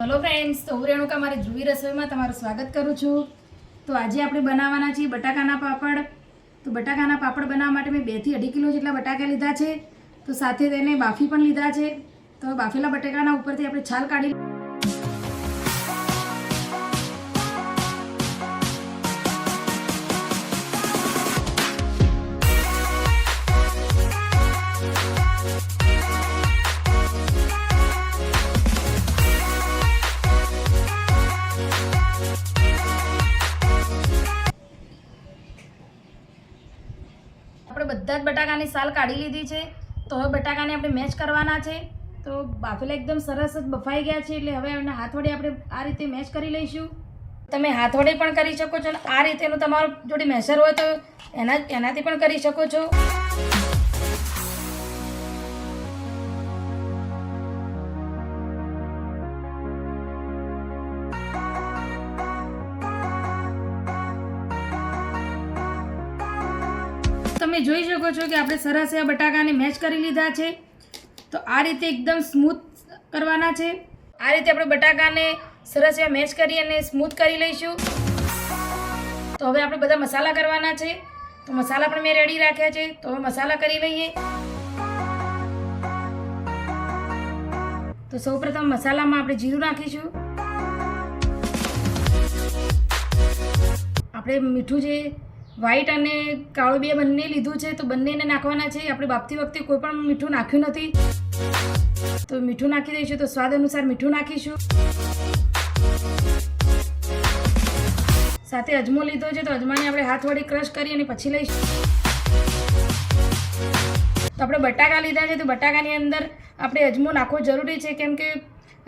Hello friends, तो હું રેણુકા મારી ધ્રુવી રસોઈમાં તમારું સ્વાગત કરું છું। તો આજે આપણે બનાવવાના છીએ બટાકાના પાપડ। તો બટાકાના પાપડ બનાવવા માટે મેં 2 થી 2.5 કિલો જેટલા બટાકા લીધા છે। તો સાથે તેને બાફી પણ લીધા છે। તો બાફેલા બટાકાના ઉપરથી આપણે છાલ કાઢી બધા જ બટાકાની સાલ કાઢી લીધી છે। તો હવે બટાકાને આપણે મેશ કરવાના છે। તો બાફેલા એકદમ સરસ જ બફાઈ ગયા છે, એટલે હવે એના હાથ વડે આપણે આ રીતે મેશ કરી લઈશું। તમે હાથ વડે પણ કરી શકો છો, અને આ રીતેનું તમારું જોડે મેશર હોય તો એનાથી પણ કરી શકો છો। તમે જોઈ શકો છો કે આપણે સરસ એવા બટાકાને મેશ કરી લીધા છે। તો આ રીતે એકદમ સ્મૂથ કરવાના છે। આ રીતે આપણે બટાકાને સરસ એવા મેશ કરી અને સ્મૂથ કરી લઈશું। તો હવે આપણે બધા મસાલા કરવાના છે। તો મસાલા પણ મેં રેડી રાખ્યા છે। તો હવે મસાલા કરી લઈએ। તો સૌપ્રથમ મસાલામાં આપણે જીરું નાખીશું। આપણે મીઠું જે વ્હાઈટ અને કાળું બંને લીધું છે, તો બંનેને નાખવાના છે। આપણે બાફતી વખતે કોઈ પણ મીઠું નાખ્યું નથી, તો મીઠું નાખી દઈશું। તો સ્વાદ અનુસાર મીઠું નાખીશું। સાથે અજમો લીધો છે, તો અજમાને આપણે હાથ વડે ક્રશ કરી અને પછી લઈશું। તો આપણે બટાકા લીધા છે, તો બટાકાની અંદર આપણે અજમો નાખવો જરૂરી છે, કેમ કે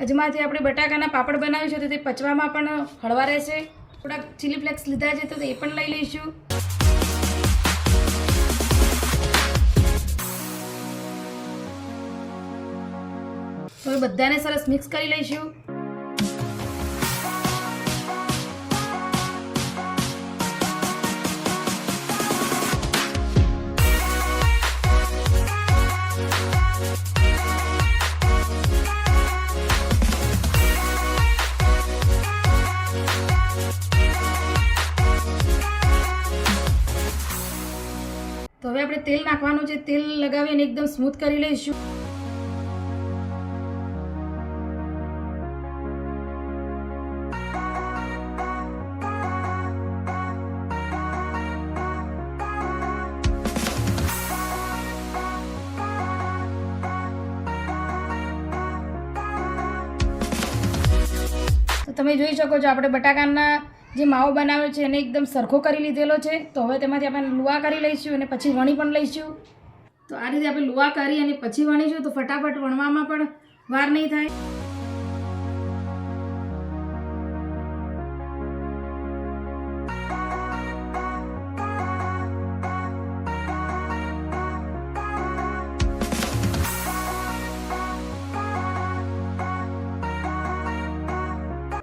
અજમાથી આપણે બટાકાના પાપડ બનાવીશું તો તે પચવામાં પણ હળવા રહેશે। થોડાક ચીલી ફ્લેક્સ લીધા છે, તો એ પણ લઈ લઈશું। તો બધાને સરસ મિક્સ કરી લઈશું। તો હવે આપણે તેલ નાખવાનું છે। તેલ લગાવીને એકદમ સ્મૂથ કરી લઈશું। તો તમે જોઈ શકો છો આપણે બટાકાના જે માવો બનાવ્યો છે એને એકદમ સરખો કરી લીધેલો છે। તો હવે તેમાંથી આપણે લુવા કરી લઈશું અને પછી વણી પણ લઈશું। તો આ રીતે આપણે લુવા કરી અને પછી વણીશું, તો ફટાફટ વણવામાં પણ વાર નહીં થાય।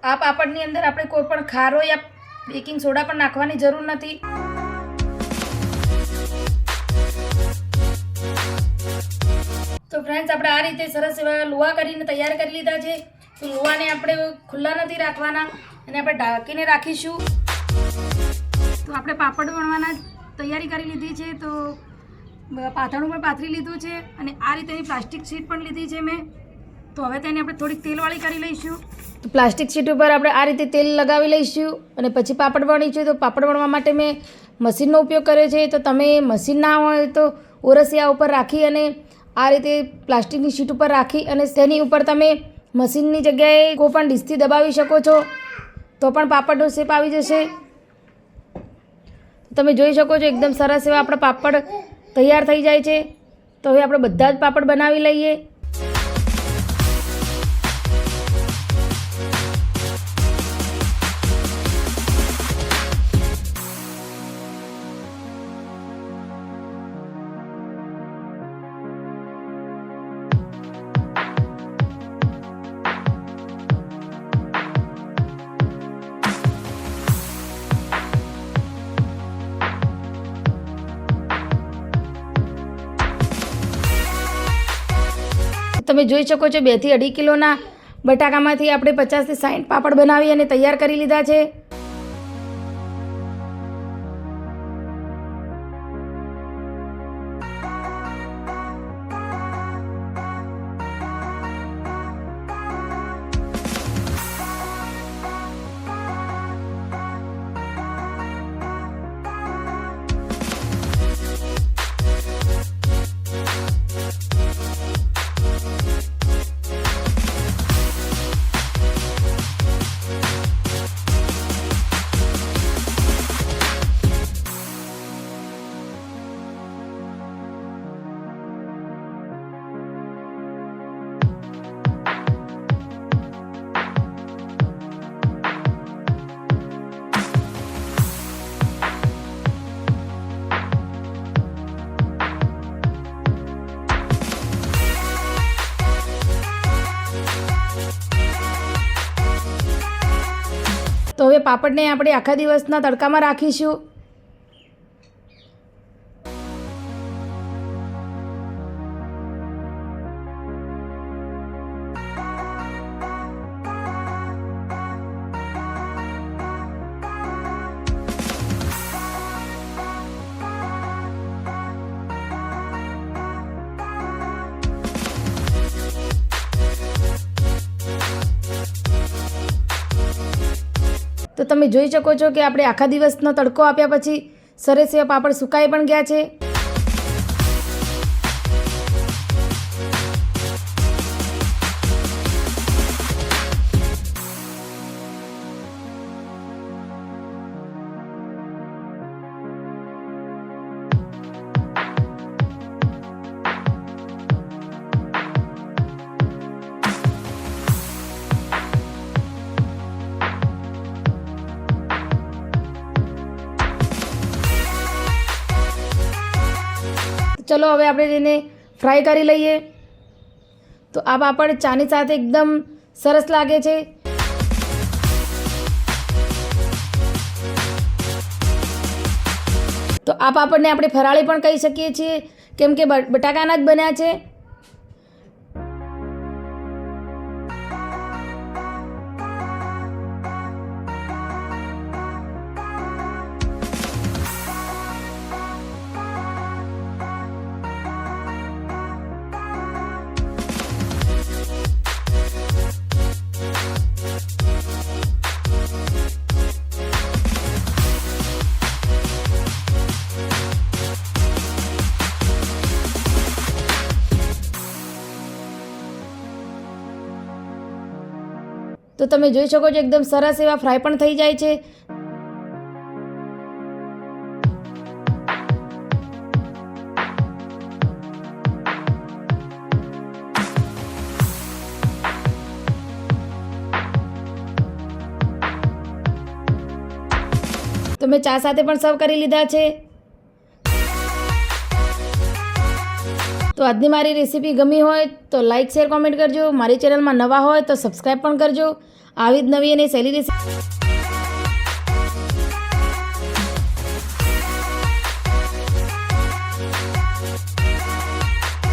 આ પાપડની અંદર આપણે કોઈ પણ ખારો યા બેકિંગ સોડા પણ નાખવાની જરૂર નથી। તો ફ્રેન્ડ્સ, આપણે આ રીતે સરસ એવા લુવા કરીને તૈયાર કરી લીધા છે। તો લુવાને આપણે ખુલ્લા નથી રાખવાના અને આપણે ઢાંકીને રાખીશું। તો આપણે પાપડ વણવાના તૈયારી કરી લીધી છે। તો પાથરણું પણ પાથરી લીધું છે અને આ રીતેની પ્લાસ્ટિક શીટ પણ લીધી છે મેં। તો હવે તેને આપણે થોડીક તેલવાળી કરી લઈશું। તો પ્લાસ્ટિક શીટ ઉપર આપણે આ રીતે તેલ લગાવી લઈશું અને પછી પાપડ વણીશું। તો પાપડ વણવા માટે મેં મશીનનો ઉપયોગ કર્યો છે। તો તમે મશીન ના હોય તો ઓરસિયા ઉપર રાખી અને આ રીતે પ્લાસ્ટિકની શીટ ઉપર રાખી અને તેની ઉપર તમે મશીનની જગ્યાએ કોઈ પણ ડીશથી દબાવી શકો છો, તો પણ પાપડનો શેપ આવી જશે। તમે જોઈ શકો છો એકદમ સરસ એવા આપણા પાપડ તૈયાર થઈ જાય છે। તો હવે આપણે બધા જ પાપડ બનાવી લઈએ। તમે જોઈ શકો છો 2 થી 2.5 કિલોના બટાકામાંથી આપણે 50 થી 60 પાપડ બનાવી અને તૈયાર કરી લીધા છે. તો હવે પાપડને આપણે આખા દિવસના તડકામાં રાખીશું. તો તમે જોઈ શકો છો કે આપણે આખા દિવસનો તડકો આપ્યા પછી સરસ એવા પાપડ સુકાઈ પણ ગયા છે. ચલો હવે આપણે તેને ફ્રાય કરી લઈએ. તો આ પાપડ ચાની સાથે એકદમ સરસ લાગે છે. તો આ પાપડને આપણે ફરાળી પણ કહી શકીએ છીએ કેમ કે બટાકાના જ બન્યા છે. તો તમે જોઈ શકો છો એકદમ સરસ એવા ફ્રાય પણ થઈ જાય છે. તો મેં ચા સાથે પણ સર્વ કરી લીધા છે. તો આજની મારી રેસીપી ગમી હોય તો લાઇક શેર કોમેન્ટ કરજો. મારી ચેનલમાં નવા હોય તો સબસ્ક્રાઈબ પણ કરજો. આવી જ નવી અને સહેલી રેસીપી